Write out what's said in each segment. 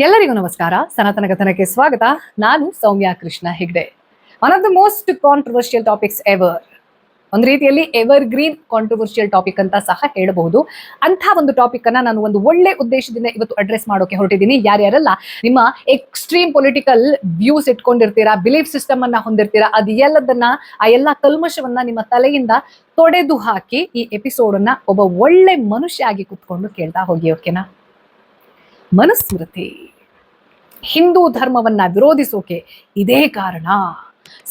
ಎಲ್ಲರಿಗೂ ನಮಸ್ಕಾರ. ಸನಾತನ ಕಥನಕ್ಕೆ ಸ್ವಾಗತ. ನಾನು Soumya Krishna Hegde. One of the most controversial topics ever, ಒಂದು ರೀತಿಯಲ್ಲಿ ಎವರ್ ಗ್ರೀನ್ ಕಾಂಟ್ರವರ್ಷಿಯಲ್ ಟಾಪಿಕ್ ಅಂತ ಸಹ ಹೇಳಬಹುದು. ಅಂತ ಒಂದು ಟಾಪಿಕ್ ಅನ್ನ ನಾನು ಒಂದು ಒಳ್ಳೆ ಉದ್ದೇಶದಿಂದ ಇವತ್ತು ಅಡ್ರೆಸ್ ಮಾಡೋಕೆ ಹೊರಟಿದ್ದೀನಿ. ಯಾರ್ಯಾರೆಲ್ಲ ನಿಮ್ಮ ಎಕ್ಸ್ಟ್ರೀಮ್ ಪೊಲಿಟಿಕಲ್ ವ್ಯೂಸ್ ಇಟ್ಕೊಂಡಿರ್ತೀರಾ, ಬಿಲೀಫ್ ಸಿಸ್ಟಮ್ ಅನ್ನ ಹೊಂದಿರ್ತೀರಾ, ಅದು ಎಲ್ಲದನ್ನ ಆ ಎಲ್ಲ ಕಲ್ಮಶವನ್ನ ನಿಮ್ಮ ತಲೆಯಿಂದ ತೊಡೆದು ಹಾಕಿ ಈ ಎಪಿಸೋಡ್ ಅನ್ನ ಒಬ್ಬ ಒಳ್ಳೆ ಮನುಷ್ಯ ಆಗಿ ಕುತ್ಕೊಂಡು ಕೇಳ್ತಾ ಹೋಗಿ. ಓಕೆನಾ? ಮನುಸ್ಮೃತಿ ಹಿಂದೂ ಧರ್ಮವನ್ನ ವಿರೋಧಿಸೋಕೆ ಇದೇ ಕಾರಣ.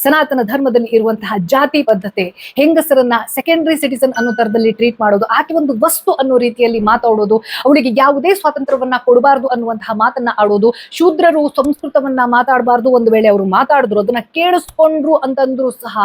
ಸನಾತನ ಧರ್ಮದಲ್ಲಿ ಇರುವಂತಹ ಜಾತಿ ಪದ್ಧತಿ, ಹೆಂಗಸರನ್ನ ಸೆಕೆಂಡರಿ ಸಿಟಿಸನ್ ಅನ್ನೋ ತರದಲ್ಲಿ ಟ್ರೀಟ್ ಮಾಡೋದು, ಆಕೆ ಒಂದು ವಸ್ತು ಅನ್ನೋ ರೀತಿಯಲ್ಲಿ ಮಾತಾಡೋದು, ಅವಳಿಗೆ ಯಾವುದೇ ಸ್ವಾತಂತ್ರ್ಯವನ್ನ ಕೊಡಬಾರ್ದು ಅನ್ನುವಂತಹ ಮಾತನ್ನ ಆಡೋದು, ಶೂದ್ರರು ಸಂಸ್ಕೃತವನ್ನ ಮಾತಾಡಬಾರ್ದು, ಒಂದು ವೇಳೆ ಅವರು ಮಾತಾಡಿದ್ರು ಅದನ್ನ ಕೇಳಿಸ್ಕೊಂಡ್ರು ಅಂತಂದ್ರು ಸಹ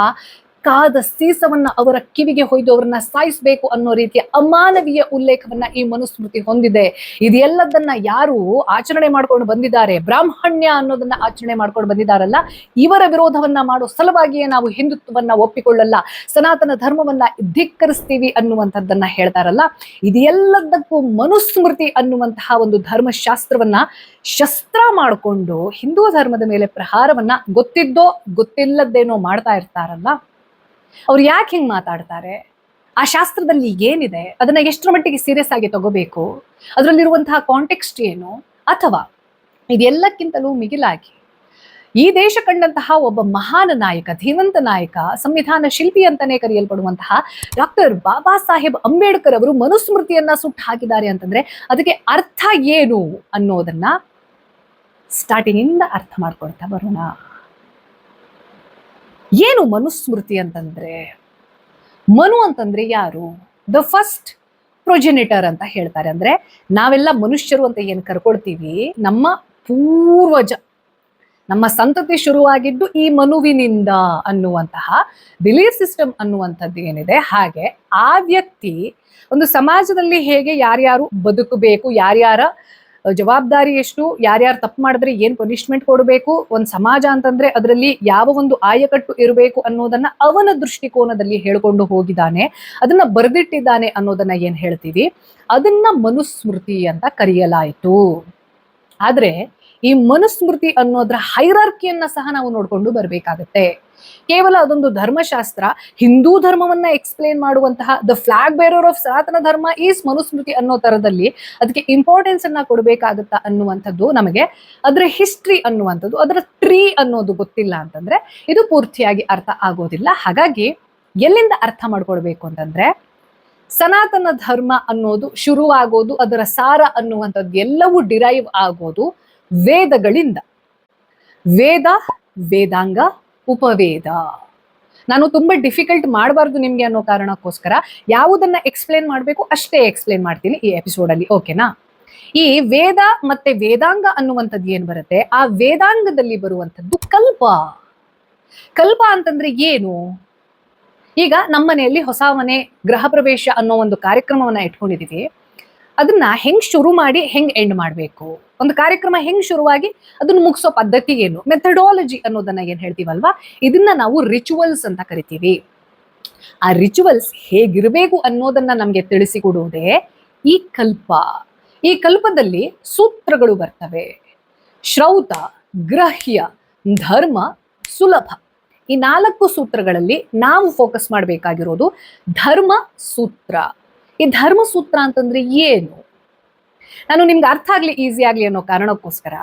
ಕಾದ ಸೀಸವನ್ನ ಅವರ ಕಿವಿಗೆ ಹೊಯ್ದು ಅವರನ್ನ ಸಾಯಿಸಬೇಕು ಅನ್ನೋ ರೀತಿಯ ಅಮಾನವೀಯ ಉಲ್ಲೇಖವನ್ನ ಈ ಮನುಸ್ಮೃತಿ ಹೊಂದಿದೆ. ಇದೆಲ್ಲದನ್ನ ಯಾರು ಆಚರಣೆ ಮಾಡ್ಕೊಂಡು ಬಂದಿದ್ದಾರೆ, ಬ್ರಾಹ್ಮಣ್ಯ ಅನ್ನೋದನ್ನ ಆಚರಣೆ ಮಾಡ್ಕೊಂಡು ಬಂದಿದ್ದಾರಲ್ಲ, ಇವರ ವಿರೋಧವನ್ನ ಮಾಡೋ ಸಲುವಾಗಿಯೇ ನಾವು ಹಿಂದುತ್ವವನ್ನ ಒಪ್ಪಿಕೊಳ್ಳಲ್ಲ, ಸನಾತನ ಧರ್ಮವನ್ನ ಧಿಕ್ಕರಿಸ್ತೀವಿ ಅನ್ನುವಂಥದ್ದನ್ನ ಹೇಳ್ತಾರಲ್ಲ, ಇದೆಲ್ಲದಕ್ಕೂ ಮನುಸ್ಮೃತಿ ಅನ್ನುವಂತಹ ಒಂದು ಧರ್ಮಶಾಸ್ತ್ರವನ್ನ ಶಸ್ತ್ರ ಮಾಡಿಕೊಂಡು ಹಿಂದೂ ಧರ್ಮದ ಮೇಲೆ ಪ್ರಹಾರವನ್ನ ಗೊತ್ತಿದ್ದೋ ಗೊತ್ತಿಲ್ಲದೇನೋ ಮಾಡ್ತಾ ಇರ್ತಾರಲ್ಲ, ಅವ್ರು ಯಾಕೆ ಹಿಂಗ್ ಮಾತಾಡ್ತಾರೆ, ಆ ಶಾಸ್ತ್ರದಲ್ಲಿ ಏನಿದೆ, ಅದನ್ನ ಎಷ್ಟರ ಮಟ್ಟಿಗೆ ಸೀರಿಯಸ್ ಆಗಿ ತಗೋಬೇಕು, ಅದರಲ್ಲಿರುವಂತಹ ಕಾಂಟೆಕ್ಸ್ಟ್ ಏನು, ಅಥವಾ ಇದೆಲ್ಲಕ್ಕಿಂತಲೂ ಮಿಗಿಲಾಗಿ ಈ ದೇಶ ಕಂಡಂತಹ ಒಬ್ಬ ಮಹಾನ್ ನಾಯಕ, ಧೀಮಂತ ನಾಯಕ, ಸಂವಿಧಾನ ಶಿಲ್ಪಿ ಅಂತಾನೆ ಕರೆಯಲ್ಪಡುವಂತಹ ಡಾಕ್ಟರ್ ಬಾಬಾ ಸಾಹೇಬ್ ಅಂಬೇಡ್ಕರ್ ಅವರು ಮನುಸ್ಮೃತಿಯನ್ನ ಸುಟ್ಟು ಹಾಕಿದ್ದಾರೆ ಅಂತಂದ್ರೆ ಅದಕ್ಕೆ ಅರ್ಥ ಏನು ಅನ್ನೋದನ್ನ ಸ್ಟಾರ್ಟಿಂಗ್ ಇಂದ ಅರ್ಥ ಮಾಡ್ಕೊಳ್ತಾ ಬರೋಣ. ಏನು ಮನುಸ್ಮೃತಿ ಅಂತಂದ್ರೆ? ಮನು ಅಂತಂದ್ರೆ ಯಾರು? ದ ಫಸ್ಟ್ ಪ್ರೊಜೆನಿಟರ್ ಅಂತ ಹೇಳ್ತಾರೆ. ಅಂದ್ರೆ ನಾವೆಲ್ಲ ಮನುಷ್ಯರು ಅಂತ ಏನ್ ಕರ್ಕೊಳ್ತೀವಿ, ನಮ್ಮ ಪೂರ್ವಜ, ನಮ್ಮ ಸಂತತಿ ಶುರುವಾಗಿದ್ದು ಈ ಮನುವಿನಿಂದ ಅನ್ನುವಂತಹ ಬಿಲೀಫ್ ಸಿಸ್ಟಮ್ ಅನ್ನುವಂಥದ್ದು ಏನಿದೆ, ಹಾಗೆ ಆ ವ್ಯಕ್ತಿ ಒಂದು ಸಮಾಜದಲ್ಲಿ ಹೇಗೆ ಯಾರ್ಯಾರು ಬದುಕಬೇಕು, ಯಾರ್ಯಾರ ಜವಾಬ್ದಾರಿ ಎಷ್ಟು, ಯಾರ್ಯಾರು ತಪ್ಪು ಮಾಡಿದ್ರೆ ಏನ್ ಪನಿಷ್ಮೆಂಟ್ ಕೊಡಬೇಕು, ಒಂದ್ ಸಮಾಜ ಅಂತಂದ್ರೆ ಅದರಲ್ಲಿ ಯಾವ ಒಂದು ಆಯಕಟ್ಟು ಇರಬೇಕು ಅನ್ನೋದನ್ನ ಅವನ ದೃಷ್ಟಿಕೋನದಲ್ಲಿ ಹೇಳ್ಕೊಂಡು ಹೋಗಿದ್ದಾನೆ, ಅದನ್ನ ಬರೆದಿಟ್ಟಿದ್ದಾನೆ ಅನ್ನೋದನ್ನ ಏನ್ ಹೇಳ್ತೀವಿ, ಅದನ್ನ ಮನುಸ್ಮೃತಿ ಅಂತ ಕರೆಯಲಾಯಿತು. ಆದ್ರೆ ಈ ಮನುಸ್ಮೃತಿ ಅನ್ನೋದ್ರ ಹೈರಾರ್ಕಿಯನ್ನ ಸಹ ನಾವು ನೋಡ್ಕೊಂಡು ಬರ್ಬೇಕಾಗತ್ತೆ. ಕೇವಲ ಅದೊಂದು ಧರ್ಮಶಾಸ್ತ್ರ, ಹಿಂದೂ ಧರ್ಮವನ್ನ ಎಕ್ಸ್ಪ್ಲೇನ್ ಮಾಡುವಂತಹ ದ ಫ್ಲಾಗ್ ಬೇರರ್ ಆಫ್ ಸನಾತನ ಧರ್ಮ ಈಸ್ ಮನುಸ್ಮೃತಿ ಅನ್ನೋ ತರದಲ್ಲಿ ಅದಕ್ಕೆ ಇಂಪಾರ್ಟೆನ್ಸ್ ಅನ್ನ ಕೊಡಬೇಕಾಗತ್ತಾ ಅನ್ನುವಂಥದ್ದು, ನಮಗೆ ಅದರ ಹಿಸ್ಟ್ರಿ ಅನ್ನುವಂಥದ್ದು, ಅದರ ಟ್ರೀ ಅನ್ನೋದು ಗೊತ್ತಿಲ್ಲ ಅಂತಂದ್ರೆ ಇದು ಪೂರ್ತಿಯಾಗಿ ಅರ್ಥ ಆಗೋದಿಲ್ಲ. ಹಾಗಾಗಿ ಎಲ್ಲಿಂದ ಅರ್ಥ ಮಾಡ್ಕೊಳ್ಬೇಕು ಅಂತಂದ್ರೆ, ಸನಾತನ ಧರ್ಮ ಅನ್ನೋದು ಶುರುವಾಗೋದು, ಅದರ ಸಾರ ಅನ್ನುವಂಥದ್ದು ಎಲ್ಲವೂ ಡಿರೈವ್ ಆಗೋದು ವೇದಗಳಿಂದ. ವೇದ, ವೇದಾಂಗ, ಉಪವೇದ. ನಾನು ತುಂಬಾ ಡಿಫಿಕಲ್ಟ್ ಮಾಡಬಾರ್ದು ನಿಮ್ಗೆ ಅನ್ನೋ ಕಾರಣಕ್ಕೋಸ್ಕರ ಯಾವುದನ್ನ ಎಕ್ಸ್ಪ್ಲೇನ್ ಮಾಡಬೇಕು ಅಷ್ಟೇ ಎಕ್ಸ್ಪ್ಲೇನ್ ಮಾಡ್ತೀನಿ ಈ ಎಪಿಸೋಡ್ ಅಲ್ಲಿ. ಓಕೆನಾ? ಈ ವೇದ ಮತ್ತೆ ವೇದಾಂಗ ಅನ್ನುವಂಥದ್ದು ಏನ್ ಬರುತ್ತೆ, ಆ ವೇದಾಂಗದಲ್ಲಿ ಬರುವಂಥದ್ದು ಕಲ್ಪ. ಕಲ್ಪ ಅಂತಂದ್ರೆ ಏನು? ಈಗ ನಮ್ಮನೆಯಲ್ಲಿ ಹೊಸ ಮನೆ ಗೃಹ ಪ್ರವೇಶ ಅನ್ನೋ ಒಂದು ಕಾರ್ಯಕ್ರಮವನ್ನ ಇಟ್ಕೊಂಡಿದೀವಿ. ಅದನ್ನ ಹೆಂಗ್ ಶುರು ಮಾಡಿ ಹೆಂಗ್ ಎಂಡ್ ಮಾಡ್ಬೇಕು, ಒಂದು ಕಾರ್ಯಕ್ರಮ ಹೆಂಗ್ ಶುರುವಾಗಿ ಅದನ್ನ ಮುಗಿಸೋ ಪದ್ಧತಿ ಏನು, ಮೆಥಡಾಲಜಿ ಅನ್ನೋದನ್ನ ಏನ್ ಹೇಳ್ತೀವಲ್ವಾ, ಇದನ್ನ ನಾವು ರಿಚುವಲ್ಸ್ ಅಂತ ಕರಿತೀವಿ. ಆ ರಿಚುವಲ್ಸ್ ಹೇಗಿರಬೇಕು ಅನ್ನೋದನ್ನ ನಮ್ಗೆ ತಿಳಿಸಿಕೊಡುವುದೇ ಈ ಕಲ್ಪ. ಈ ಕಲ್ಪದಲ್ಲಿ ಸೂತ್ರಗಳು ಬರ್ತವೆ: ಶ್ರೌತ, ಗ್ರಹ್ಯ, ಧರ್ಮ, ಸುಲಭ. ಈ 4 ಸೂತ್ರಗಳಲ್ಲಿ ನಾವು ಫೋಕಸ್ ಮಾಡಬೇಕಾಗಿರೋದು ಧರ್ಮ ಸೂತ್ರ. ಈ ಧರ್ಮ ಸೂತ್ರ ಅಂತಂದ್ರೆ ಏನು? ನಾನು ನಿಮ್ಗೆ ಅರ್ಥ ಆಗ್ಲಿ, ಈಸಿ ಆಗ್ಲಿ ಅನ್ನೋ ಕಾರಣಕ್ಕೋಸ್ಕರ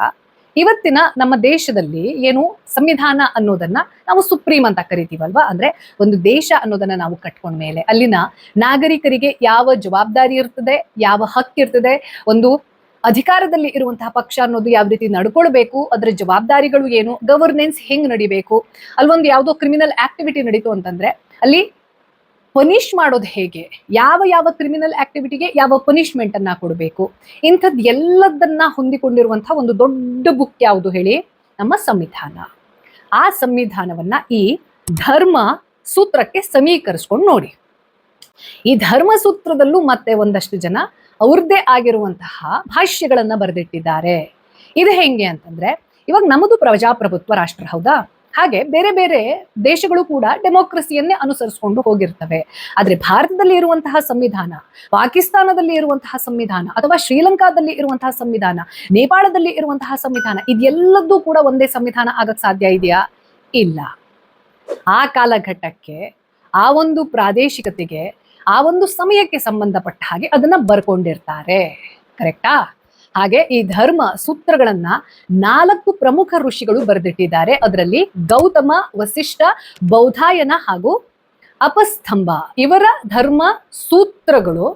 ಇವತ್ತಿನ ನಮ್ಮ ದೇಶದಲ್ಲಿ ಏನು ಸಂವಿಧಾನ ಅನ್ನೋದನ್ನ ನಾವು ಸುಪ್ರೀಂ ಅಂತ ಕರಿತೀವಲ್ವಾ, ಅಂದ್ರೆ ಒಂದು ದೇಶ ಅನ್ನೋದನ್ನ ನಾವು ಕಟ್ಕೊಂಡ ಮೇಲೆ ಅಲ್ಲಿನ ನಾಗರಿಕರಿಗೆ ಯಾವ ಜವಾಬ್ದಾರಿ ಇರ್ತದೆ, ಯಾವ ಹಕ್ಕಿರ್ತದೆ, ಒಂದು ಅಧಿಕಾರದಲ್ಲಿ ಇರುವಂತಹ ಪಕ್ಷ ಅನ್ನೋದು ಯಾವ ರೀತಿ ನಡ್ಕೊಳ್ಬೇಕು, ಅದರ ಜವಾಬ್ದಾರಿಗಳು ಏನು, ಗವರ್ನೆನ್ಸ್ ಹೆಂಗ್ ನಡಿಬೇಕು, ಅಲ್ಲೊಂದು ಯಾವುದೋ ಕ್ರಿಮಿನಲ್ ಆಕ್ಟಿವಿಟಿ ನಡೀತು ಅಂತಂದ್ರೆ ಅಲ್ಲಿ ಪನಿಷ್ ಮಾಡೋದು ಹೇಗೆ, ಯಾವ ಯಾವ ಕ್ರಿಮಿನಲ್ ಆಕ್ಟಿವಿಟಿಗೆ ಯಾವ ಪನಿಷ್ಮೆಂಟ್ ಅನ್ನ ಕೊಡಬೇಕು, ಇಂಥದ್ದು ಎಲ್ಲದನ್ನ ಹೊಂದಿಕೊಂಡಿರುವಂತಹ ಒಂದು ದೊಡ್ಡ ಬುಕ್ ಯಾವುದು ಹೇಳಿ? ನಮ್ಮ ಸಂವಿಧಾನ. ಆ ಸಂವಿಧಾನವನ್ನ ಈ ಧರ್ಮ ಸೂತ್ರಕ್ಕೆ ಸಮೀಕರಿಸ್ಕೊಂಡು ನೋಡಿ. ಈ ಧರ್ಮ ಸೂತ್ರದಲ್ಲೂ ಮತ್ತೆ ಒಂದಷ್ಟು ಜನ ಅವ್ರದ್ದೇ ಆಗಿರುವಂತಹ ಭಾಷ್ಯಗಳನ್ನ ಬರೆದಿಟ್ಟಿದ್ದಾರೆ. ಇದು ಹೆಂಗೆ ಅಂತಂದ್ರೆ, ಇವಾಗ ನಮ್ಮದು ಪ್ರಜಾಪ್ರಭುತ್ವ ರಾಷ್ಟ್ರ, ಹೌದಾ? ಹಾಗೆ ಬೇರೆ ಬೇರೆ ದೇಶಗಳು ಕೂಡ ಡೆಮೋಕ್ರಸಿಯನ್ನೇ ಅನುಸರಿಸಿಕೊಂಡು ಹೋಗಿರ್ತವೆ. ಆದ್ರೆ ಭಾರತದಲ್ಲಿ ಇರುವಂತಹ ಸಂವಿಧಾನ, ಪಾಕಿಸ್ತಾನದಲ್ಲಿ ಇರುವಂತಹ ಸಂವಿಧಾನ, ಅಥವಾ ಶ್ರೀಲಂಕಾದಲ್ಲಿ ಇರುವಂತಹ ಸಂವಿಧಾನ, ನೇಪಾಳದಲ್ಲಿ ಇರುವಂತಹ ಸಂವಿಧಾನ, ಇದೆಲ್ಲದೂ ಕೂಡ ಒಂದೇ ಸಂವಿಧಾನ ಆಗಕ್ ಸಾಧ್ಯ ಇದೆಯಾ? ಇಲ್ಲ. ಆ ಕಾಲಘಟ್ಟಕ್ಕೆ, ಆ ಒಂದು ಪ್ರಾದೇಶಿಕತೆಗೆ, ಆ ಒಂದು ಸಮಯಕ್ಕೆ ಸಂಬಂಧಪಟ್ಟ ಹಾಗೆ ಅದನ್ನ ಬರ್ಕೊಂಡಿರ್ತಾರೆ. ಕರೆಕ್ಟಾ? ಹಾಗೆ ಈ ಧರ್ಮ ಸೂತ್ರಗಳನ್ನ 4 ಪ್ರಮುಖ ಋಷಿಗಳು ಬರೆದಿಟ್ಟಿದ್ದಾರೆ. ಅದರಲ್ಲಿ ಗೌತಮ, ವಸಿಷ್ಠ, ಬೌಧಾಯನ ಹಾಗೂ ಅಪಸ್ತಂಭ ಇವರ ಧರ್ಮ ಸೂತ್ರಗಳು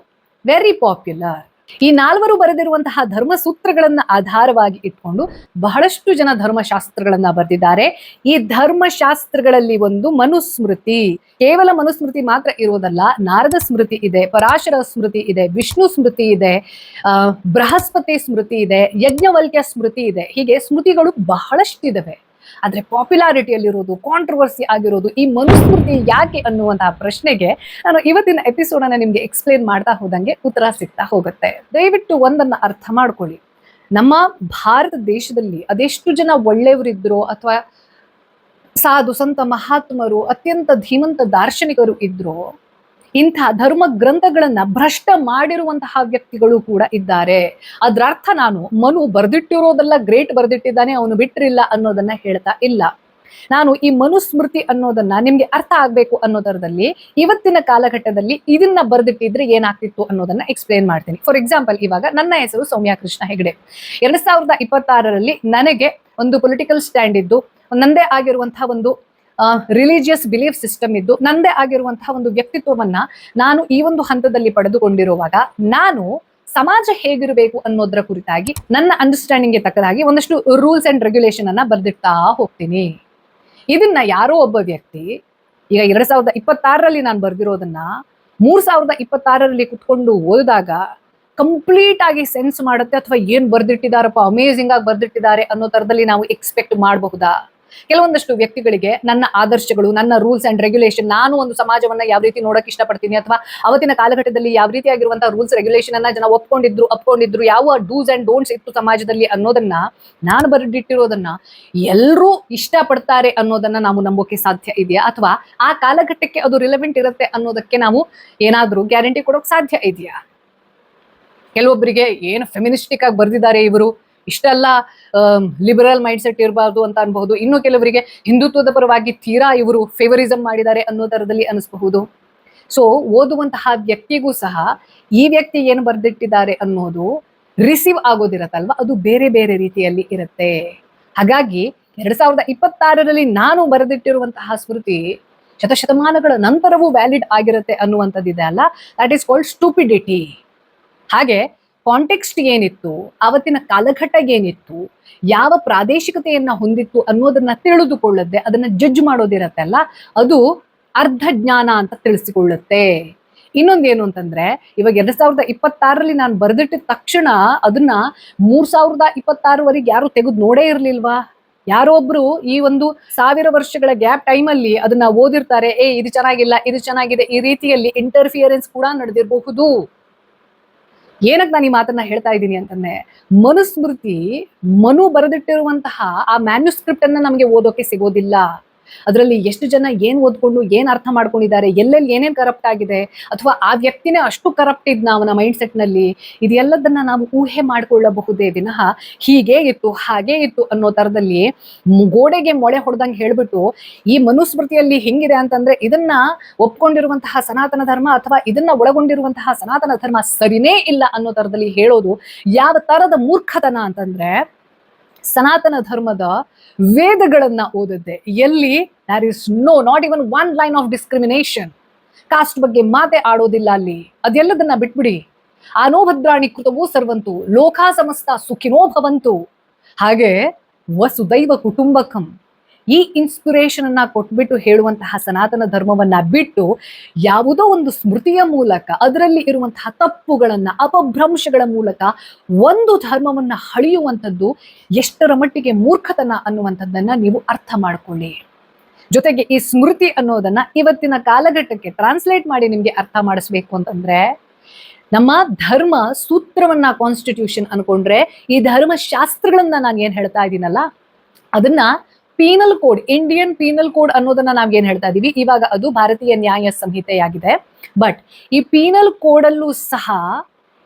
ವೆರಿ ಪಾಪ್ಯುಲರ್. ಈ 4 ಬರೆದಿರುವಂತಹ ಧರ್ಮ ಸೂತ್ರಗಳನ್ನ ಆಧಾರವಾಗಿ ಇಟ್ಕೊಂಡು ಬಹಳಷ್ಟು ಜನ ಧರ್ಮಶಾಸ್ತ್ರಗಳನ್ನ ಬರೆದಿದ್ದಾರೆ. ಈ ಧರ್ಮಶಾಸ್ತ್ರಗಳಲ್ಲಿ ಒಂದು ಮನುಸ್ಮೃತಿ, ಕೇವಲ ಮನುಸ್ಮೃತಿ ಮಾತ್ರ ಇರೋದಲ್ಲ, ನಾರದ ಸ್ಮೃತಿ ಇದೆ, ಪರಾಶರ ಸ್ಮೃತಿ ಇದೆ, ವಿಷ್ಣು ಸ್ಮೃತಿ ಇದೆ, ಬೃಹಸ್ಪತಿ ಸ್ಮೃತಿ ಇದೆ, ಯಜ್ಞವಲ್ಕ್ಯ ಸ್ಮೃತಿ ಇದೆ. ಹೀಗೆ ಸ್ಮೃತಿಗಳು ಬಹಳಷ್ಟಿದಾವೆ. ಆದ್ರೆ ಪಾಪ್ಯುಲಾರಿಟಿಯಲ್ಲಿರೋದು, ಕಾಂಟ್ರವರ್ಸಿ ಆಗಿರೋದು ಈ ಮನುಸ್ಮೃತಿ ಯಾಕೆ ಅನ್ನುವಂತಹ ಪ್ರಶ್ನೆಗೆ ನಾನು ಇವತ್ತಿನ ಎಪಿಸೋಡ್ ಅನ್ನ ನಿಮ್ಗೆ ಎಕ್ಸ್ಪ್ಲೇನ್ ಮಾಡ್ತಾ ಹೋದಂಗೆ ಉತ್ತರ ಸಿಗ್ತಾ ಹೋಗುತ್ತೆ. ದಯವಿಟ್ಟು ಒಂದನ್ನ ಅರ್ಥ ಮಾಡ್ಕೊಳ್ಳಿ, ನಮ್ಮ ಭಾರತ ದೇಶದಲ್ಲಿ ಅದೆಷ್ಟು ಜನ ಒಳ್ಳೆಯವರಿದ್ರು ಅಥವಾ ಸಾಧು ಸಂತ ಮಹಾತ್ಮರು, ಅತ್ಯಂತ ಧೀಮಂತ ದಾರ್ಶನಿಕರು ಇದ್ರು, ಇಂಥ ಧರ್ಮ ಗ್ರಂಥಗಳನ್ನ ಭ್ರಷ್ಟ ಮಾಡಿರುವಂತಹ ವ್ಯಕ್ತಿಗಳು ಕೂಡ ಇದ್ದಾರೆ. ಅದ್ರ ಅರ್ಥ ನಾನು ಮನು ಬರ್ದಿಟ್ಟಿರೋದೆಲ್ಲ ಗ್ರೇಟ್ ಬರ್ದಿಟ್ಟಿದ್ದಾನೆ, ಅವನು ಬಿಟ್ಟಿರಿಲ್ಲ ಅನ್ನೋದನ್ನ ಹೇಳ್ತಾ ಇಲ್ಲ. ನಾನು ಈ ಮನುಸ್ಮೃತಿ ಅನ್ನೋದನ್ನ ನಿಮ್ಗೆ ಅರ್ಥ ಆಗ್ಬೇಕು ಅನ್ನೋದರದಲ್ಲಿ ಇವತ್ತಿನ ಕಾಲಘಟ್ಟದಲ್ಲಿ ಇದನ್ನ ಬರ್ದಿಟ್ಟಿದ್ರೆ ಏನಾಗ್ತಿತ್ತು ಅನ್ನೋದನ್ನ ಎಕ್ಸ್ಪ್ಲೇನ್ ಮಾಡ್ತೀನಿ. ಫಾರ್ ಎಕ್ಸಾಂಪಲ್, ಇವಾಗ ನನ್ನ ಹೆಸರು ಸೌಮ್ಯ ಕೃಷ್ಣ ಹೆಗಡೆ. 2026ರಲ್ಲಿ ನನಗೆ ಒಂದು ಪೊಲಿಟಿಕಲ್ ಸ್ಟ್ಯಾಂಡ್ ಇದ್ದು, ನಂದೇ ಆಗಿರುವಂತಹ ಒಂದು ರಿಲಿಜಿಯಸ್ ಬಿಲೀಫ್ ಸಿಸ್ಟಮ್ ಇದ್ದು, ನಂದೇ ಆಗಿರುವಂತಹ ಒಂದು ವ್ಯಕ್ತಿತ್ವವನ್ನ ನಾನು ಈ ಒಂದು ಹಂತದಲ್ಲಿ ಪಡೆದುಕೊಂಡಿರುವಾಗ ನಾನು ಸಮಾಜ ಹೇಗಿರಬೇಕು ಅನ್ನೋದರ ಕುರಿತಾಗಿ ನನ್ನ ಅಂಡರ್ಸ್ಟ್ಯಾಂಡಿಂಗ್ಗೆ ತಕ್ಕದಾಗಿ ಒಂದಷ್ಟು ರೂಲ್ಸ್ ಅಂಡ್ ರೆಗ್ಯುಲೇಷನ್ ಅನ್ನ ಬರ್ದಿಡ್ತಾ ಹೋಗ್ತೀನಿ. ಇದನ್ನ ಯಾರೋ ಒಬ್ಬ ವ್ಯಕ್ತಿ ಈಗ 2026ರಲ್ಲಿ ನಾನು ಬರ್ದಿರೋದನ್ನ 3026ರಲ್ಲಿ ಕುತ್ಕೊಂಡು ಓದಿದಾಗ ಕಂಪ್ಲೀಟ್ ಆಗಿ ಸೆನ್ಸ್ ಮಾಡುತ್ತೆ, ಅಥವಾ ಏನ್ ಬರ್ದಿಟ್ಟಿದಾರಪ್ಪ, ಅಮೇಸಿಂಗ್ ಆಗಿ ಬರ್ದಿಟ್ಟಿದ್ದಾರೆ ಅನ್ನೋ ತರದಲ್ಲಿ ನಾವು ಎಕ್ಸ್ಪೆಕ್ಟ್ ಮಾಡಬಹುದಾ? ಕೆಲವೊಂದಷ್ಟು ವ್ಯಕ್ತಿಗಳಿಗೆ ನನ್ನ ಆದರ್ಶಗಳು, ನನ್ನ ರೂಲ್ಸ್ ಅಂಡ್ ರೆಗ್ಯುಲೇಷನ್, ನಾನು ಒಂದು ಸಮಾಜವನ್ನ ಯಾವ ರೀತಿ ನೋಡಕ್ ಇಷ್ಟಪಡ್ತೀನಿ, ಅಥವಾ ಅವತ್ತಿನ ಕಾಲಘಟ್ಟದಲ್ಲಿ ಯಾವ ರೀತಿಯಾಗಿರುವಂತಹ ರೂಲ್ಸ್ ರೆಗ್ಯುಲೇಷನ್ ಅನ್ನ ಜನ ಒಪ್ಕೊಂಡಿದ್ರು, ಯಾವ ಡೂಸ್ ಅಂಡ್ ಡೋಂಟ್ಸ್ ಇತ್ತು ಸಮಾಜದಲ್ಲಿ ಅನ್ನೋದನ್ನ ನಾನು ಬರೆದಿಟ್ಟಿರೋದನ್ನ ಎಲ್ಲರೂ ಇಷ್ಟಪಡ್ತಾರೆ ಅನ್ನೋದನ್ನ ನಾವು ನಂಬೋಕೆ ಸಾಧ್ಯ ಇದೆಯಾ? ಅಥವಾ ಆ ಕಾಲಘಟ್ಟಕ್ಕೆ ಅದು ರಿಲೆವೆಂಟ್ ಇರುತ್ತೆ ಅನ್ನೋದಕ್ಕೆ ನಾವು ಏನಾದ್ರೂ ಗ್ಯಾರಂಟಿ ಕೊಡೋಕೆ ಸಾಧ್ಯ ಇದೆಯಾ? ಕೆಲವೊಬ್ಬರಿಗೆ ಏನು ಫೆಮಿನಿಸ್ಟಿಕ್ ಆಗಿ ಬರ್ದಿದ್ದಾರೆ ಇವರು, ಇಷ್ಟೆಲ್ಲ ಲಿಬರಲ್ ಮೈಂಡ್ ಸೆಟ್ ಇರಬಾರ್ದು ಅಂತ ಅನ್ಬಹುದು. ಇನ್ನು ಕೆಲವರಿಗೆ ಹಿಂದುತ್ವದ ಪರವಾಗಿ ತೀರಾ ಇವರು ಫೇವರಿಸಂ ಮಾಡಿದ್ದಾರೆ ಅನ್ನೋ ತರದಲ್ಲಿ ಅನಿಸಬಹುದು. ಸೊ ಓದುವಂತಹ ವ್ಯಕ್ತಿಗೂ ಸಹ ಈ ವ್ಯಕ್ತಿ ಏನು ಬರ್ದಿಟ್ಟಿದ್ದಾರೆ ಅನ್ನೋದು ರಿಸೀವ್ ಆಗೋದಿರತ್ತಲ್ವಾ, ಅದು ಬೇರೆ ಬೇರೆ ರೀತಿಯಲ್ಲಿ ಇರುತ್ತೆ. ಹಾಗಾಗಿ 2026ರಲ್ಲಿ ನಾನು ಬರೆದಿಟ್ಟಿರುವಂತಹ ಸ್ಮೃತಿ ಶತಶತಮಾನಗಳ ನಂತರವೂ ವ್ಯಾಲಿಡ್ ಆಗಿರುತ್ತೆ ಅನ್ನುವಂಥದ್ದಿದೆ ಅಲ್ಲ, ದಟ್ ಈಸ್ ಕಾಲ್ಡ್ ಸ್ಟೂಪಿಡಿಟಿ. ಹಾಗೆ ಕಾಂಟೆಕ್ಸ್ಟ್ ಏನಿತ್ತು, ಅವತ್ತಿನ ಕಾಲಘಟ್ಟ ಏನಿತ್ತು, ಯಾವ ಪ್ರಾದೇಶಿಕತೆಯನ್ನ ಹೊಂದಿತ್ತು ಅನ್ನೋದನ್ನ ತಿಳಿದುಕೊಳ್ಳದೆ ಅದನ್ನ ಜಡ್ಜ್ ಮಾಡೋದಿರತ್ತಲ್ಲ, ಅದು ಅರ್ಧ ಜ್ಞಾನ ಅಂತ ತಿಳಿಸಿಕೊಳ್ಳುತ್ತೆ. ಇನ್ನೊಂದೇನು ಅಂತಂದ್ರೆ, ಇವಾಗ 2026ರಲ್ಲಿ ನಾನು ಬರೆದಿಟ್ಟ ತಕ್ಷಣ ಅದನ್ನ 3026ವರೆಗೆ ಯಾರು ತೆಗೆದು ನೋಡೇ ಇರ್ಲಿಲ್ವಾ? ಯಾರೋ ಒಬ್ರು ಈ ಒಂದು 1000 ವರ್ಷಗಳ ಗ್ಯಾಪ್ ಟೈಮಲ್ಲಿ ಅದನ್ನ ಓದಿರ್ತಾರೆ, ಇದು ಚೆನ್ನಾಗಿಲ್ಲ, ಇದು ಚೆನ್ನಾಗಿದೆ, ಈ ರೀತಿಯಲ್ಲಿ ಇಂಟರ್ಫಿಯರೆನ್ಸ್ ಕೂಡ ನಡೆದಿರಬಹುದು. ಏನಕ್ಕೆ ನಾನು ಈ ಮಾತನ್ನ ಹೇಳ್ತಾ ಇದ್ದೀನಿ ಅಂತಂದ್ರೆ, ಮನುಸ್ಮೃತಿ ಮನು ಬರೆದಿಟ್ಟಿರುವಂತಹ ಆ ಮ್ಯಾನ್ಯುಸ್ಕ್ರಿಪ್ಟ್ ಅನ್ನ ನಮಗೆ ಓದೋಕೆ ಸಿಗೋದಿಲ್ಲ. ಅದರಲ್ಲಿ ಎಷ್ಟು ಜನ ಏನ್ ಓದ್ಕೊಂಡು ಏನ್ ಅರ್ಥ ಮಾಡ್ಕೊಂಡಿದ್ದಾರೆ, ಎಲ್ಲೆಲ್ಲಿ ಏನೇನ್ ಕರಪ್ಟ್ ಆಗಿದೆ, ಅಥವಾ ಆ ವ್ಯಕ್ತಿನೇ ಅಷ್ಟು ಕರಪ್ಟ್ ಇದ್ನ ಅವನ ಮೈಂಡ್ ಸೆಟ್ ನಲ್ಲಿ, ಇದೆಲ್ಲದನ್ನ ನಾವು ಊಹೆ ಮಾಡ್ಕೊಳ್ಳಬಹುದೇ ವಿನಃ ಹೀಗೆ ಇತ್ತು ಹಾಗೆ ಇತ್ತು ಅನ್ನೋ ತರದಲ್ಲಿ ಗೋಡೆಗೆ ಮೊಳೆ ಹೊಡೆದಂಗೆ ಹೇಳ್ಬಿಟ್ಟು ಈ ಮನುಸ್ಮೃತಿಯಲ್ಲಿ ಹಿಂಗಿದೆ ಅಂತಂದ್ರೆ ಇದನ್ನ ಒಪ್ಕೊಂಡಿರುವಂತಹ ಸನಾತನ ಧರ್ಮ ಅಥವಾ ಇದನ್ನ ಒಳಗೊಂಡಿರುವಂತಹ ಸನಾತನ ಧರ್ಮ ಸರಿನೇ ಇಲ್ಲ ಅನ್ನೋ ತರದಲ್ಲಿ ಹೇಳೋದು ಯಾವ ತರದ ಮೂರ್ಖತನ ಅಂತಂದ್ರೆ, ಸನಾತನ ಧರ್ಮದ ವೇದಗಳನ್ನ ಓದಿದ್ದೆ ಎಲ್ಲಿ there is not even one line of discrimination. Cost ಬಗ್ಗೆ ಮಾತೆ ಆಡೋದಿಲ್ಲ ಅಲ್ಲಿ. ಅದೆಲ್ಲದನ್ನ ಬಿಟ್ಬಿಡಿ. ಆನೋ ಭದ್ರಾಣಿ ಕೃತವೋ ಸರ್ವಂತು ಲೋಕಾ ಸಮಸ್ತ ಸುಖಿನೋ ಭವಂತು. ಹಾಗೆ ವಸುದೈವ ಕುಟುಂಬಕಂ, ಈ ಇನ್ಸ್ಪಿರೇಷನ್ ಅನ್ನ ಕೊಟ್ಬಿಟ್ಟು ಹೇಳುವಂತಹ ಸನಾತನ ಧರ್ಮವನ್ನ ಬಿಟ್ಟು ಯಾವುದೋ ಒಂದು ಸ್ಮೃತಿಯ ಮೂಲಕ ಅದರಲ್ಲಿ ಇರುವಂತಹ ತಪ್ಪುಗಳನ್ನ, ಅಪಭ್ರಂಶಗಳ ಮೂಲಕ ಒಂದು ಧರ್ಮವನ್ನ ಹಳಿಯುವಂಥದ್ದು ಎಷ್ಟರ ಮಟ್ಟಿಗೆ ಮೂರ್ಖತನ ಅನ್ನುವಂಥದ್ದನ್ನ ನೀವು ಅರ್ಥ ಮಾಡ್ಕೊಳ್ಳಿ. ಜೊತೆಗೆ ಈ ಸ್ಮೃತಿ ಅನ್ನೋದನ್ನ ಇವತ್ತಿನ ಕಾಲಘಟ್ಟಕ್ಕೆ ಟ್ರಾನ್ಸ್ಲೇಟ್ ಮಾಡಿ ನಿಮ್ಗೆ ಅರ್ಥ ಮಾಡಿಸ್ಬೇಕು ಅಂತಂದ್ರೆ, ನಮ್ಮ ಧರ್ಮ ಸೂತ್ರವನ್ನ ಕಾನ್ಸ್ಟಿಟ್ಯೂಷನ್ ಅನ್ಕೊಂಡ್ರೆ ಈ ಧರ್ಮ ಶಾಸ್ತ್ರಗಳನ್ನ ನಾನು ಏನ್ ಹೇಳ್ತಾ ಇದ್ದೀನಲ್ಲ ಅದನ್ನ penal code, Indian penal code ಅನ್ನೋದನ್ನ ನಾವೇನ್ ಹೇಳ್ತಾ ಇದೀವಿ, ಇವಾಗ ಅದು ಭಾರತೀಯ ನ್ಯಾಯ ಸಂಹಿತೆಯಾಗಿದೆ. ಬಟ್ ಈ ಪೀನಲ್ ಕೋಡ್ ಅಲ್ಲೂ ಸಹ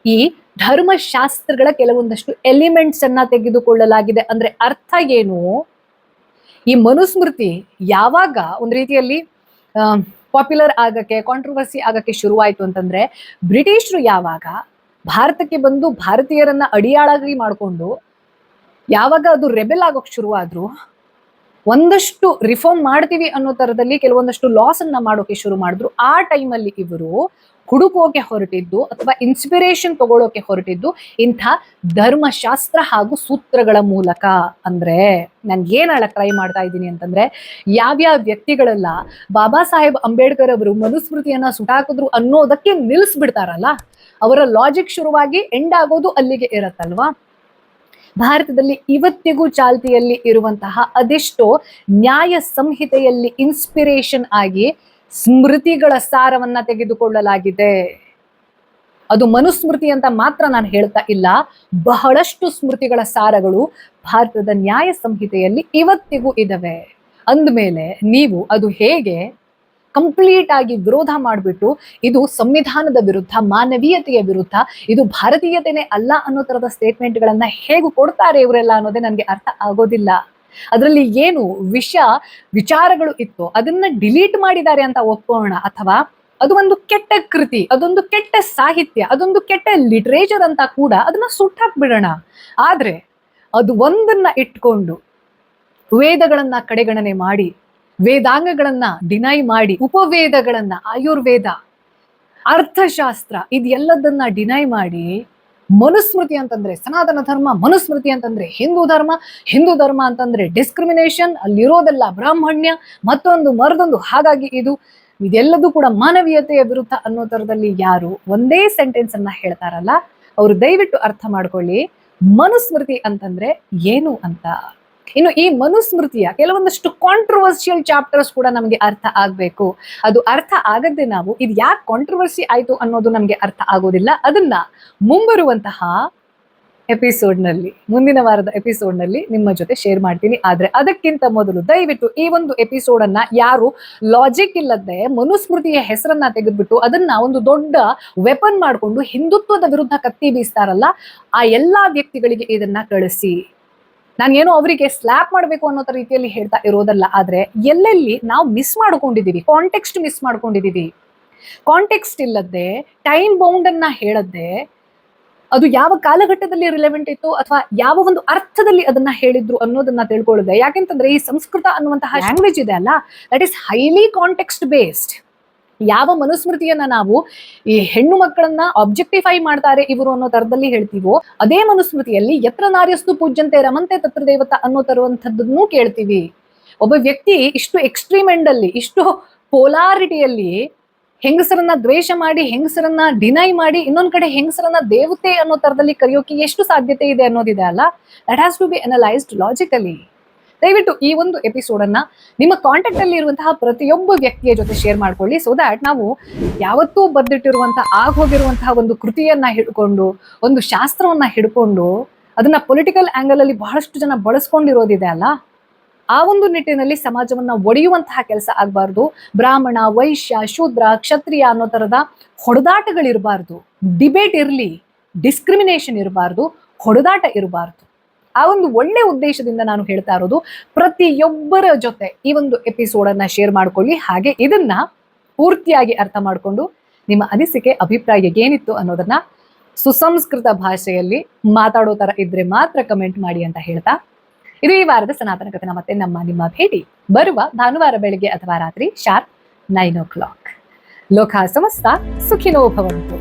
ಈ ಧರ್ಮಶಾಸ್ತ್ರಗಳ ಕೆಲವೊಂದಷ್ಟು ಎಲಿಮೆಂಟ್ಸ್ ಅನ್ನ ತೆಗೆದುಕೊಳ್ಳಲಾಗಿದೆ. ಅಂದ್ರೆ ಅರ್ಥ ಏನು, ಈ ಮನುಸ್ಮೃತಿ ಯಾವಾಗ ಒಂದ್ ರೀತಿಯಲ್ಲಿ ಪಾಪ್ಯುಲರ್ ಆಗಕ್ಕೆ, ಕಾಂಟ್ರವರ್ಸಿ ಆಗಕ್ಕೆ ಶುರುವಾಯ್ತು ಅಂತಂದ್ರೆ, ಬ್ರಿಟಿಷರು ಯಾವಾಗ ಭಾರತಕ್ಕೆ ಬಂದು ಭಾರತೀಯರನ್ನ ಅಡಿಯಾಳಾಗಿ ಮಾಡಿಕೊಂಡು ಯಾವಾಗ ಅದು ರೆಬೆಲ್ ಆಗೋಕ್ ಶುರುವಾದ್ರು, ಒಂದಷ್ಟು ರಿಫಾರ್ಮ್ ಮಾಡ್ತೀವಿ ಅನ್ನೋ ತರದಲ್ಲಿ ಕೆಲವೊಂದಷ್ಟು ಲಾಸ್ ಅನ್ನ ಮಾಡೋಕೆ ಶುರು ಮಾಡಿದ್ರು. ಆ ಟೈಮಲ್ಲಿ ಇವರು ಹುಡುಕೋಕೆ ಹೊರಟಿದ್ದು ಅಥವಾ ಇನ್ಸ್ಪಿರೇಷನ್ ತಗೊಳ್ಳೋಕೆ ಹೊರಟಿದ್ದು ಇಂಥ ಧರ್ಮಶಾಸ್ತ್ರ ಹಾಗೂ ಸೂತ್ರಗಳ ಮೂಲಕ. ಅಂದ್ರೆ ನಾನು ಏನ್ ಹೇಳಕ್ ಟ್ರೈ ಮಾಡ್ತಾ ಇದ್ದೀನಿ ಅಂತಂದ್ರೆ, ಯಾವ್ಯಾವ ವ್ಯಕ್ತಿಗಳೆಲ್ಲ ಬಾಬಾ ಸಾಹೇಬ್ ಅಂಬೇಡ್ಕರ್ ಅವರು ಮನುಸ್ಮೃತಿಯನ್ನ ಸುಟಾಕಿದ್ರು ಅನ್ನೋದಕ್ಕೆ ನಿಲ್ಲಿಸ್ಬಿಡ್ತಾರಲ್ಲ, ಅವರ ಲಾಜಿಕ್ ಶುರುವಾಗಿ ಎಂಡ್ ಆಗೋದು ಅಲ್ಲಿಗೆ ಇರತ್ತಲ್ವಾ. ಭಾರತದಲ್ಲಿ ಇವತ್ತಿಗೂ ಚಾಲ್ತಿಯಲ್ಲಿ ಇರುವಂತಹ ಅದೆಷ್ಟೋ ನ್ಯಾಯ ಸಂಹಿತೆಯಲ್ಲಿ ಇನ್ಸ್ಪಿರೇಷನ್ ಆಗಿ ಸ್ಮೃತಿಗಳ ಸಾರವನ್ನ ತೆಗೆದುಕೊಳ್ಳಲಾಗಿದೆ. ಅದು ಮನುಸ್ಮೃತಿ ಅಂತ ಮಾತ್ರ ನಾನು ಹೇಳ್ತಾ ಇಲ್ಲ, ಬಹಳಷ್ಟು ಸ್ಮೃತಿಗಳ ಸಾರಗಳು ಭಾರತದ ನ್ಯಾಯ ಸಂಹಿತೆಯಲ್ಲಿ ಇವತ್ತಿಗೂ ಇದಾವೆ. ಅಂದ್ಮೇಲೆ ನೀವು ಅದು ಹೇಗೆ ಕಂಪ್ಲೀಟ್ ಆಗಿ ವಿರೋಧ ಮಾಡಿಬಿಟ್ಟು ಇದು ಸಂವಿಧಾನದ ವಿರುದ್ಧ, ಮಾನವೀಯತೆಯ ವಿರುದ್ಧ, ಇದು ಭಾರತೀಯತೆನೇ ಅಲ್ಲ ಅನ್ನೋ ತರದ ಸ್ಟೇಟ್ಮೆಂಟ್ಗಳನ್ನ ಹೇಗೆ ಕೊಡ್ತಾರೆ ಇವರೆಲ್ಲ ಅನ್ನೋದೇ ನನಗೆ ಅರ್ಥ ಆಗೋದಿಲ್ಲ. ಅದರಲ್ಲಿ ಏನು ವಿಚಾರಗಳು ಇತ್ತು ಅದನ್ನ ಡಿಲೀಟ್ ಮಾಡಿದ್ದಾರೆ ಅಂತ ಒಪ್ಕೋಣ, ಅಥವಾ ಅದು ಒಂದು ಕೆಟ್ಟ ಕೃತಿ, ಅದೊಂದು ಕೆಟ್ಟ ಸಾಹಿತ್ಯ, ಅದೊಂದು ಕೆಟ್ಟ ಲಿಟ್ರೇಚರ್ ಅಂತ ಕೂಡ ಅದನ್ನ ಸುಟ್ಟಾಕ್ಬಿಡೋಣ. ಆದ್ರೆ ಅದು ಒಂದನ್ನ ಇಟ್ಕೊಂಡು ವೇದಗಳನ್ನ ಕಡೆಗಣನೆ ಮಾಡಿ, ವೇದಾಂಗಗಳನ್ನ ಡಿನೈ ಮಾಡಿ, ಉಪವೇದಗಳನ್ನ, ಆಯುರ್ವೇದ, ಅರ್ಥಶಾಸ್ತ್ರ ಇದೆಲ್ಲದನ್ನ ಡಿನೈ ಮಾಡಿ, ಮನುಸ್ಮೃತಿ ಅಂತಂದ್ರೆ ಸನಾತನ ಧರ್ಮ, ಮನುಸ್ಮೃತಿ ಅಂತಂದ್ರೆ ಹಿಂದೂ ಧರ್ಮ, ಹಿಂದೂ ಧರ್ಮ ಅಂತಂದ್ರೆ ಡಿಸ್ಕ್ರಿಮಿನೇಷನ್, ಅಲ್ಲಿರೋದೆಲ್ಲ ಬ್ರಾಹ್ಮಣ್ಯ, ಮತ್ತೊಂದು ಮರದೊಂದು, ಹಾಗಾಗಿ ಇದೆಲ್ಲದೂ ಕೂಡ ಮಾನವೀಯತೆಯ ವಿರುದ್ಧ ಅನ್ನೋ ತರದಲ್ಲಿ ಯಾರು ಒಂದೇ ಸೆಂಟೆನ್ಸ್ ಅನ್ನ ಹೇಳ್ತಾರಲ್ಲ, ಅವರು ದಯವಿಟ್ಟು ಅರ್ಥ ಮಾಡ್ಕೊಳ್ಳಿ ಮನುಸ್ಮೃತಿ ಅಂತಂದ್ರೆ ಏನು ಅಂತ. ಇನ್ನು ಈ ಮನುಸ್ಮೃತಿಯ ಕೆಲವೊಂದಷ್ಟು ಕಾಂಟ್ರವರ್ಷಿಯಲ್ ಚಾಪ್ಟರ್ಸ್ ಕೂಡ ನಮಗೆ ಅರ್ಥ ಆಗ್ಬೇಕು. ಅದು ಅರ್ಥ ಆಗದೆ ನಾವು ಇದು ಯಾಕೆ ಕಾಂಟ್ರವರ್ಸಿ ಆಯ್ತು ಅನ್ನೋದು ನಮ್ಗೆ ಅರ್ಥ ಆಗೋದಿಲ್ಲ. ಅದನ್ನ ಮುಂಬರುವಂತಹ ಎಪಿಸೋಡ್ ನಲ್ಲಿ, ಮುಂದಿನ ವಾರದ ಎಪಿಸೋಡ್ ನಲ್ಲಿ ನಿಮ್ಮ ಜೊತೆ ಶೇರ್ ಮಾಡ್ತೀನಿ. ಆದ್ರೆ ಅದಕ್ಕಿಂತ ಮೊದಲು ದಯವಿಟ್ಟು ಈ ಒಂದು ಎಪಿಸೋಡ್ ಅನ್ನ ಯಾರು ಲಾಜಿಕ್ ಇಲ್ಲದೆ ಮನುಸ್ಮೃತಿಯ ಹೆಸರನ್ನ ತೆಗೆದ್ಬಿಟ್ಟು ಅದನ್ನ ಒಂದು ದೊಡ್ಡ ವೆಪನ್ ಮಾಡ್ಕೊಂಡು ಹಿಂದುತ್ವದ ವಿರುದ್ಧ ಕತ್ತಿ ಬೀಸ್ತಾರಲ್ಲ, ಆ ಎಲ್ಲಾ ವ್ಯಕ್ತಿಗಳಿಗೆ ಇದನ್ನ ಕಳಿಸಿ. ನಾನೇನೋ ಅವರಿಗೆ ಸ್ಲ್ಯಾಪ್ ಮಾಡಬೇಕು ಅನ್ನೋ ರೀತಿಯಲ್ಲಿ ಹೇಳ್ತಾ ಇರೋದಲ್ಲ, ಆದ್ರೆ ಎಲ್ಲೆಲ್ಲಿ ನಾವು ಮಿಸ್ ಮಾಡ್ಕೊಂಡಿದೀವಿ, ಕಾಂಟೆಕ್ಸ್ಟ್ ಮಿಸ್ ಮಾಡ್ಕೊಂಡಿದೀವಿ. ಕಾಂಟೆಕ್ಸ್ಟ್ ಇಲ್ಲದೆ, ಟೈಮ್ ಬೌಂಡ್ ಅನ್ನ ಹೇಳದೆ, ಅದು ಯಾವ ಕಾಲಘಟ್ಟದಲ್ಲಿ ರಿಲೆವೆಂಟ್ ಇತ್ತು ಅಥವಾ ಯಾವ ಒಂದು ಅರ್ಥದಲ್ಲಿ ಅದನ್ನ ಹೇಳಿದ್ರು ಅನ್ನೋದನ್ನ ತಿಳ್ಕೊಳ್ಳದೆ. ಯಾಕೆಂತಂದ್ರೆ ಈ ಸಂಸ್ಕೃತ ಅನ್ನುವಂತಹ ಲ್ಯಾಂಗ್ವೇಜ್ ಇದೆ ಅಲ್ಲ, that is highly context based. ಯಾವ ಮನುಸ್ಮೃತಿಯನ್ನ ನಾವು ಈ ಹೆಣ್ಣು ಮಕ್ಕಳನ್ನ ಆಬ್ಜೆಕ್ಟಿಫೈ ಮಾಡ್ತಾರೆ ಇವರು ಅನ್ನೋ ತರದಲ್ಲಿ ಹೇಳ್ತೀವೋ, ಅದೇ ಮನುಸ್ಮೃತಿಯಲ್ಲಿ ಯತ್ರ ನಾರ್ಯಸ್ತು ಪೂಜ್ಯಂತೆ ರಮಂತೆ ತತ್ರ ದೇವತ ಅನ್ನೋ ತರುವಂತದ್ದನ್ನು ಕೇಳ್ತೀವಿ. ಒಬ್ಬ ವ್ಯಕ್ತಿ ಇಷ್ಟು ಎಕ್ಸ್ಟ್ರೀಮ್ ಎಂಡ್ ಅಲ್ಲಿ, ಇಷ್ಟು ಪೋಲಾರಿಟಿಯಲ್ಲಿ ಹೆಂಗಸರನ್ನ ದ್ವೇಷ ಮಾಡಿ, ಹೆಂಗಸರನ್ನ ಡಿನೈ ಮಾಡಿ, ಇನ್ನೊಂದ್ ಕಡೆ ಹೆಂಗಸರನ್ನ ದೇವತೆ ಅನ್ನೋ ತರದಲ್ಲಿ ಕರೆಯೋಕೆ ಎಷ್ಟು ಸಾಧ್ಯತೆ ಇದೆ ಅನ್ನೋದಿದೆ ಅಲ್ಲ, that has to be analysed logically. ದಯವಿಟ್ಟು ಈ ಒಂದು ಎಪಿಸೋಡ್ ಅನ್ನ ನಿಮ್ಮ ಕಾಂಟ್ಯಾಕ್ಟ್ ಅಲ್ಲಿ ಇರುವಂತಹ ಪ್ರತಿಯೊಬ್ಬ ವ್ಯಕ್ತಿಯ ಜೊತೆ ಶೇರ್ ಮಾಡ್ಕೊಳ್ಳಿ. ಸೊ ದ್ಯಾಟ್ ನಾವು ಯಾವತ್ತೂ ಬರೆದಿಟ್ಟಿರುವಂತಹ ಆಗೋಗಿರುವಂತಹ ಒಂದು ಕೃತಿಯನ್ನ ಹಿಡ್ಕೊಂಡು, ಒಂದು ಶಾಸ್ತ್ರವನ್ನ ಹಿಡ್ಕೊಂಡು ಅದನ್ನ ಪೊಲಿಟಿಕಲ್ ಆಂಗಲ್ ಅಲ್ಲಿ ಬಹಳಷ್ಟು ಜನ ಬಳಸ್ಕೊಂಡಿರೋದಿದೆ ಅಲ್ಲ, ಆ ಒಂದು ನಿಟ್ಟಿನಲ್ಲಿ ಸಮಾಜವನ್ನ ಒಡೆಯುವಂತಹ ಕೆಲಸ ಆಗ್ಬಾರ್ದು. ಬ್ರಾಹ್ಮಣ, ವೈಶ್ಯ, ಶೂದ್ರ, ಕ್ಷತ್ರಿಯ ಅನ್ನೋ ತರದ ಹೊಡೆದಾಟಗಳಿರಬಾರ್ದು. ಡಿಬೇಟ್ ಇರ್ಲಿ, ಡಿಸ್ಕ್ರಿಮಿನೇಷನ್ ಇರಬಾರ್ದು, ಹೊಡೆದಾಟ ಇರಬಾರ್ದು. ಆ ಒಂದು ಒಳ್ಳೆ ಉದ್ದೇಶದಿಂದ ನಾನು ಹೇಳ್ತಾ ಇರೋದು, ಪ್ರತಿಯೊಬ್ಬರ ಜೊತೆ ಈ ಒಂದು ಎಪಿಸೋಡ್ ಅನ್ನ ಶೇರ್ ಮಾಡ್ಕೊಳ್ಳಿ. ಹಾಗೆ ಇದನ್ನ ಪೂರ್ತಿಯಾಗಿ ಅರ್ಥ ಮಾಡ್ಕೊಂಡು ನಿಮ್ಮ ಅನಿಸಿಕೆ, ಅಭಿಪ್ರಾಯ ಏನಿತ್ತು ಅನ್ನೋದನ್ನ ಸುಸಂಸ್ಕೃತ ಭಾಷೆಯಲ್ಲಿ ಮಾತಾಡೋ ತರ ಇದ್ರೆ ಮಾತ್ರ ಕಮೆಂಟ್ ಮಾಡಿ ಅಂತ ಹೇಳ್ತಾ, ಇದು ಈ ವಾರದ ಸನಾತನ ಕಥನ. ಮತ್ತೆ ನಿಮ್ಮ ಭೇಟಿ ಬರುವ ಭಾನುವಾರ ಬೆಳಿಗ್ಗೆ ಅಥವಾ ರಾತ್ರಿ ಶಾರ್ಪ್ 9 o'clock. ಲೋಕ ಸಮಸ್ತ ಸುಖಿನೋ ಭವಂತು.